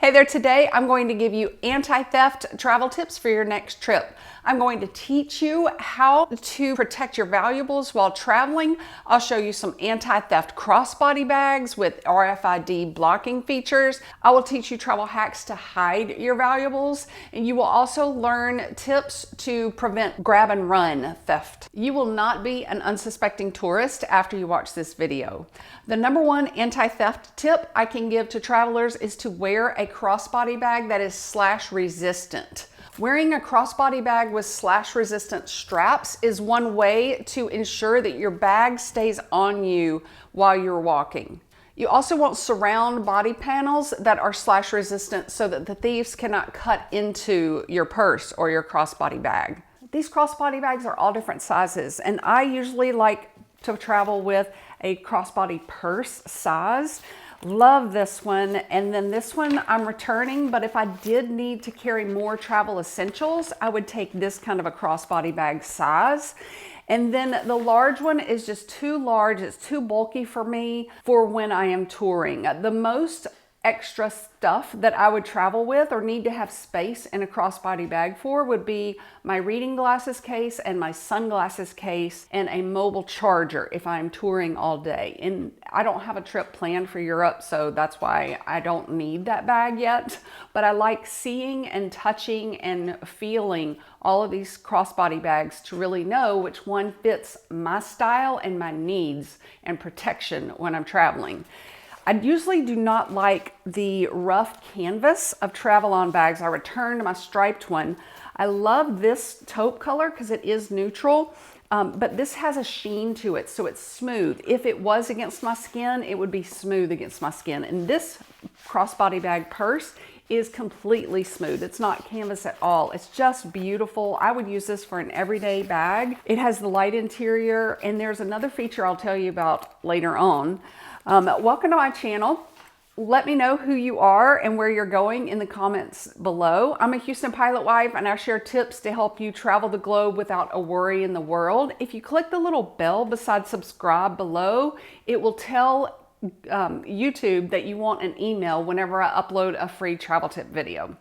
Hey there, today I'm going to give you anti-theft travel tips for your next trip. I'm going to teach you how to protect your valuables while traveling. I'll show you some anti-theft crossbody bags with RFID blocking features. I will teach you travel hacks to hide your valuables, and you will also learn tips to prevent grab and run theft. You will not be an unsuspecting tourist after you watch this video. The number one anti-theft tip I can give to travelers is to wear a crossbody bag that is slash resistant. Wearing a crossbody bag with slash resistant straps is one way to ensure that your bag stays on you while you're walking. You also want surround body panels that are slash resistant so that the thieves cannot cut into your purse or your crossbody bag. These crossbody bags are all different sizes, and I usually like to travel with a crossbody purse size. Love this one, and then this one I'm returning, but if I did need to carry more travel essentials, I would take this kind of a crossbody bag size. And then the large one is just too large, it's too bulky for me for when I am touring. The most extra stuff that I would travel with or need to have space in a crossbody bag for would be my reading glasses case and my sunglasses case and a mobile charger if I'm touring all day. And I don't have a trip planned for Europe, so that's why I don't need that bag yet. But I like seeing and touching and feeling all of these crossbody bags to really know which one fits my style and my needs and protection when I'm traveling. I usually do not like the rough canvas of travel-on bags. I returned my striped one. I love this taupe color because it is neutral, but this has a sheen to it, so it's smooth. If it was against my skin, it would be smooth against my skin. And this crossbody bag purse is completely smooth. It's not canvas at all. It's just beautiful. I would use this for an everyday bag. It has the light interior, and there's another feature I'll tell you about later on. Welcome to my channel. Let me know who you are and where you're going in the comments below. I'm a Houston pilot wife, and I share tips to help you travel the globe without a worry in the world. If you click the little bell beside subscribe below, it will tell YouTube that you want an email whenever I upload a free travel tip video.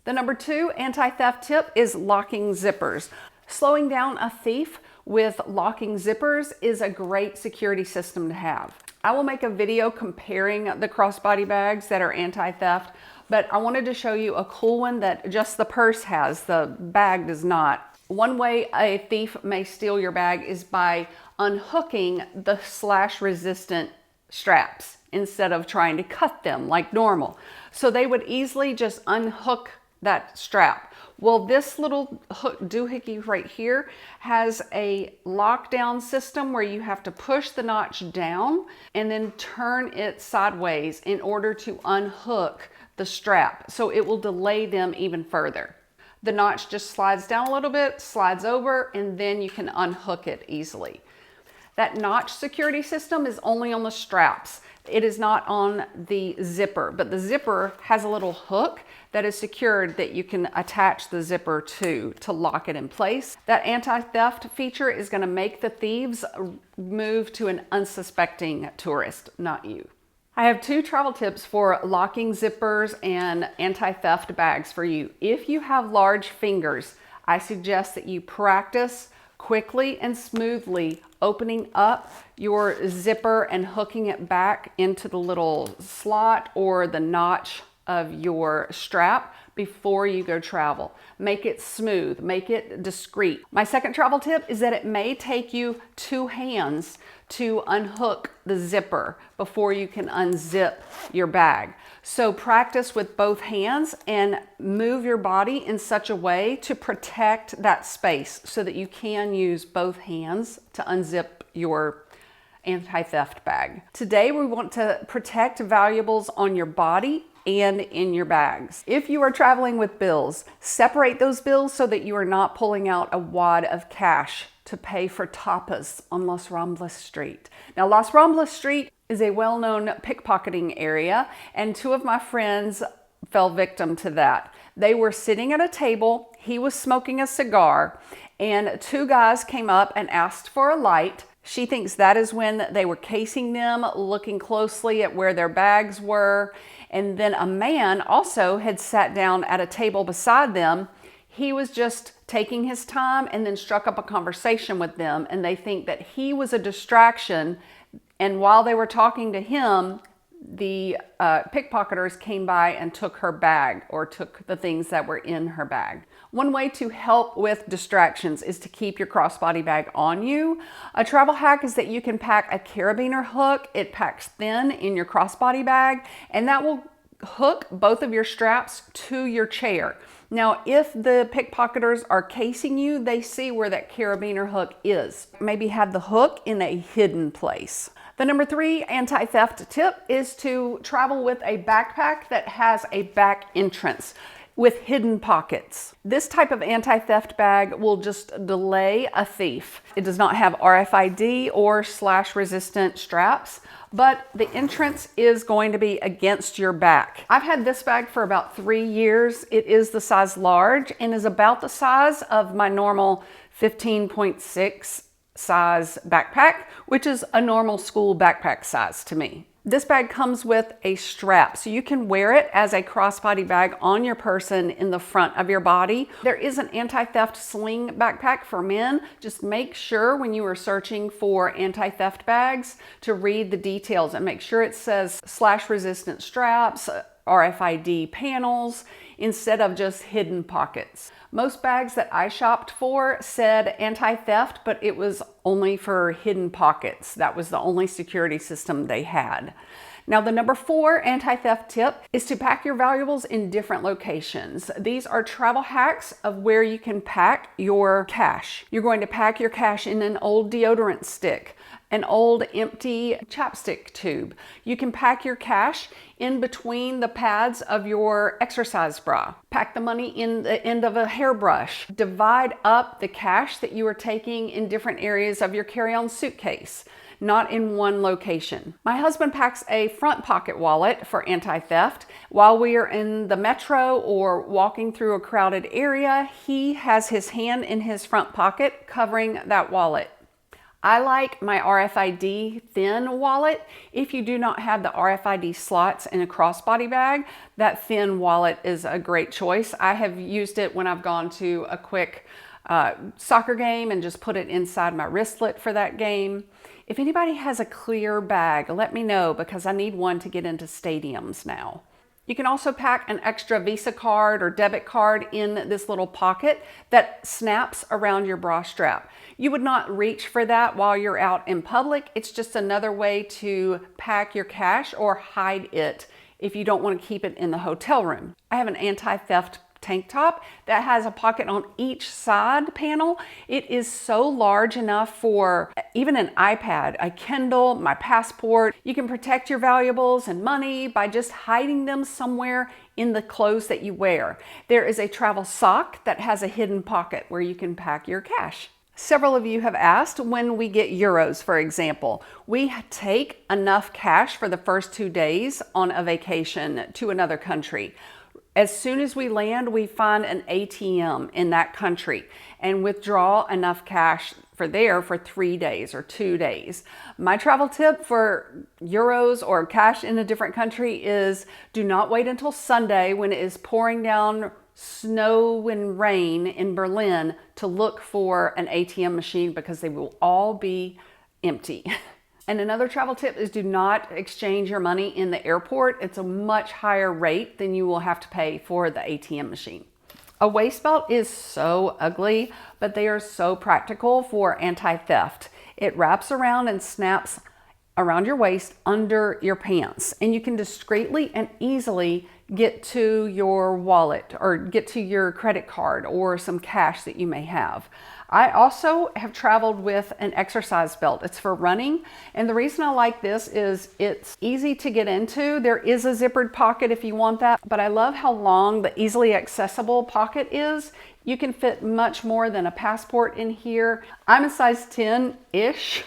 The number two anti-theft tip is locking zippers. Slowing down a thief with locking zippers is a great security system to have. I will make a video comparing the crossbody bags that are anti-theft, but I wanted to show you a cool one that just the purse has, the bag does not. One way a thief may steal your bag is by unhooking the slash resistant straps instead of trying to cut them like normal. So they would easily just unhook that strap. Well, this little doohickey right here has a lockdown system where you have to push the notch down and then turn it sideways in order to unhook the strap. So it will delay them even further. The notch just slides down a little bit, slides over, and then you can unhook it easily. That notch security system is only on the straps. It is not on the zipper, but the zipper has a little hook that is secured that you can attach the zipper to lock it in place. That anti-theft feature is going to make the thieves move to an unsuspecting tourist, not you. I have two travel tips for locking zippers and anti-theft bags for you. If you have large fingers, I suggest that you practice quickly and smoothly opening up your zipper and hooking it back into the little slot or the notch of your strap before you go travel. Make it smooth, make it discreet. My second travel tip is that it may take you 2 hands to unhook the zipper before you can unzip your bag. So practice with both hands and move your body in such a way to protect that space so that you can use both hands to unzip your anti-theft bag. Today we want to protect valuables on your body and in your bags. If you are traveling with bills, separate those bills so that you are not pulling out a wad of cash to pay for tapas on Los Ramblas Street. Now, Los Ramblas Street is a well-known pickpocketing area, and 2 of my friends fell victim to that. They were sitting at a table, he was smoking a cigar, and 2 guys came up and asked for a light. She thinks that is when they were casing them, looking closely at where their bags were. And then a man also had sat down at a table beside them. He was just taking his time and then struck up a conversation with them. And they think that he was a distraction. And while they were talking to him, the pickpocketers came by and took her bag, or took the things that were in her bag. One way to help with distractions is to keep your crossbody bag on you. A travel hack is that you can pack a carabiner hook. It packs thin in your crossbody bag, and that will hook both of your straps to your chair. Now, if the pickpocketers are casing you, they see where that carabiner hook is. Maybe have the hook in a hidden place. The number 3 anti-theft tip is to travel with a backpack that has a back entrance with hidden pockets. This type of anti-theft bag will just delay a thief. It does not have RFID or slash resistant straps, but the entrance is going to be against your back. I've had this bag for about 3 years. It is the size large and is about the size of my normal 15.6 size backpack, which is a normal school backpack size to me. This bag comes with a strap, so you can wear it as a crossbody bag on your person in the front of your body. There is an anti-theft sling backpack for men. Just make sure when you are searching for anti-theft bags to read the details and make sure it says slash resistant straps, RFID panels, instead of just hidden pockets. Most bags that I shopped for said anti-theft, but it was only for hidden pockets. That was the only security system they had. Now, the number 4 anti-theft tip is to pack your valuables in different locations. These are travel hacks of where you can pack your cash. You're going to pack your cash in an old deodorant stick, an old empty chapstick tube. You can pack your cash in between the pads of your exercise bra. Pack the money in the end of a hairbrush. Divide up the cash that you are taking in different areas of your carry-on suitcase, not in one location. My husband packs a front pocket wallet for anti-theft. While we are in the metro or walking through a crowded area, he has his hand in his front pocket covering that wallet. I like my RFID thin wallet. If you do not have the RFID slots in a crossbody bag, that thin wallet is a great choice. I have used it when I've gone to a quick soccer game and just put it inside my wristlet for that game. If anybody has a clear bag, let me know, because I need one to get into stadiums now. You can also pack an extra Visa card or debit card in this little pocket that snaps around your bra strap. You would not reach for that while you're out in public. It's just another way to pack your cash or hide it if you don't want to keep it in the hotel room. I have an anti-theft tank top that has a pocket on each side panel. It is so large enough for even an iPad, a Kindle, my passport. You can protect your valuables and money by just hiding them somewhere in the clothes that you wear. There is a travel sock that has a hidden pocket where you can pack your cash. Several of you have asked when we get euros, for example. We take enough cash for the first 2 days on a vacation to another country. As soon as we land, we find an ATM in that country and withdraw enough cash for 3 days or 2 days. My travel tip for euros or cash in a different country is do not wait until Sunday when it is pouring down snow and rain in Berlin to look for an ATM machine, because they will all be empty. And another travel tip is do not exchange your money in the airport. It's a much higher rate than you will have to pay for the ATM machine. A waist belt is so ugly, but they are so practical for anti-theft. It wraps around and snaps around your waist under your pants, and you can discreetly and easily get to your wallet or get to your credit card or some cash that you may have. I also have traveled with an exercise belt. It's for running, and the reason I like this is it's easy to get into. There is a zippered pocket if you want that, but I love how long the easily accessible pocket is. You can fit much more than a passport in here. I'm a size 10-ish.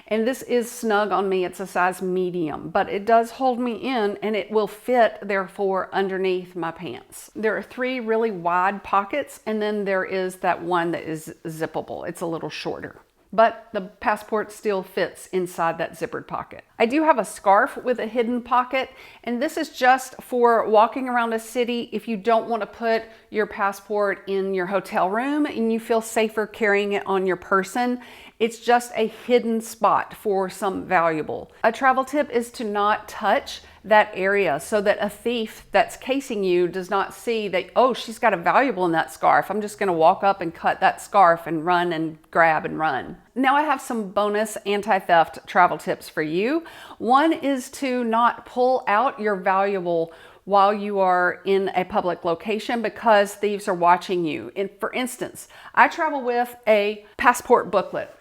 And this is snug on me. It's a size medium, but it does hold me in, and it will fit, therefore, underneath my pants. There are 3 really wide pockets, and then there is that one that is zippable. It's a little shorter. but the passport still fits inside that zippered pocket. I do have a scarf with a hidden pocket, and this is just for walking around a city if you don't want to put your passport in your hotel room and you feel safer carrying it on your person. It's just a hidden spot for some valuable. A travel tip is to not touch that area so that a thief that's casing you does not see that, oh, she's got a valuable in that scarf. I'm just gonna walk up and cut that scarf and run and grab and run. Now I have some bonus anti-theft travel tips for you. One is to not pull out your valuable while you are in a public location because thieves are watching you. And for instance, I travel with a passport booklet.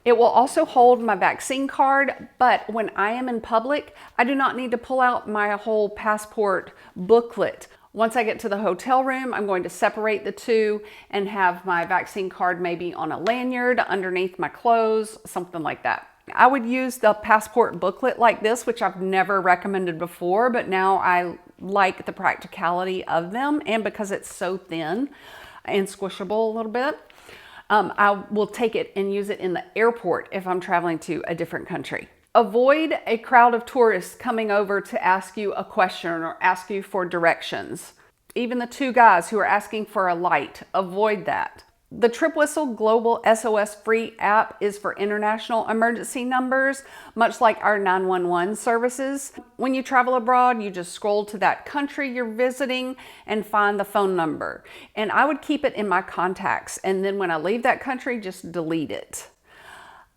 It will also hold my vaccine card, but when I am in public, I do not need to pull out my whole passport booklet. Once I get to the hotel room, I'm going to separate the two and have my vaccine card maybe on a lanyard underneath my clothes, something like that. I would use the passport booklet like this, which I've never recommended before, but now I like the practicality of them, and because it's so thin and squishable a little bit. I will take it and use it in the airport if I'm traveling to a different country. Avoid a crowd of tourists coming over to ask you a question or ask you for directions. Even the two guys who are asking for a light, avoid that. The Trip Whistle Global SOS Free app is for international emergency numbers, much like our 911 services. When you travel abroad, you just scroll to that country you're visiting and find the phone number. And I would keep it in my contacts, and then when I leave that country, just delete it.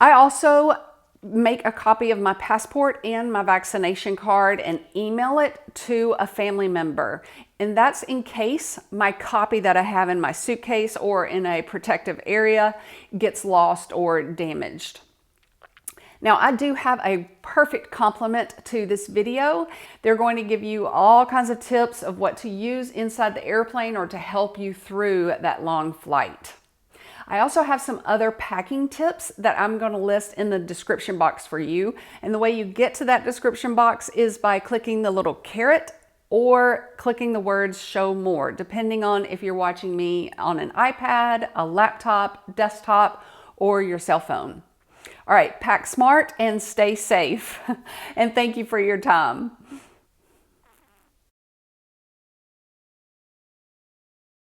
I also make a copy of my passport and my vaccination card and email it to a family member. And that's in case my copy that I have in my suitcase or in a protective area gets lost or damaged. Now, I do have a perfect complement to this video. They're going to give you all kinds of tips of what to use inside the airplane or to help you through that long flight. I also have some other packing tips that I'm going to list in the description box for you. And the way you get to that description box is by clicking the little caret or clicking the words show more, depending on if you're watching me on an iPad, a laptop, desktop, or your cell phone. All right, pack smart and stay safe. And thank you for your time.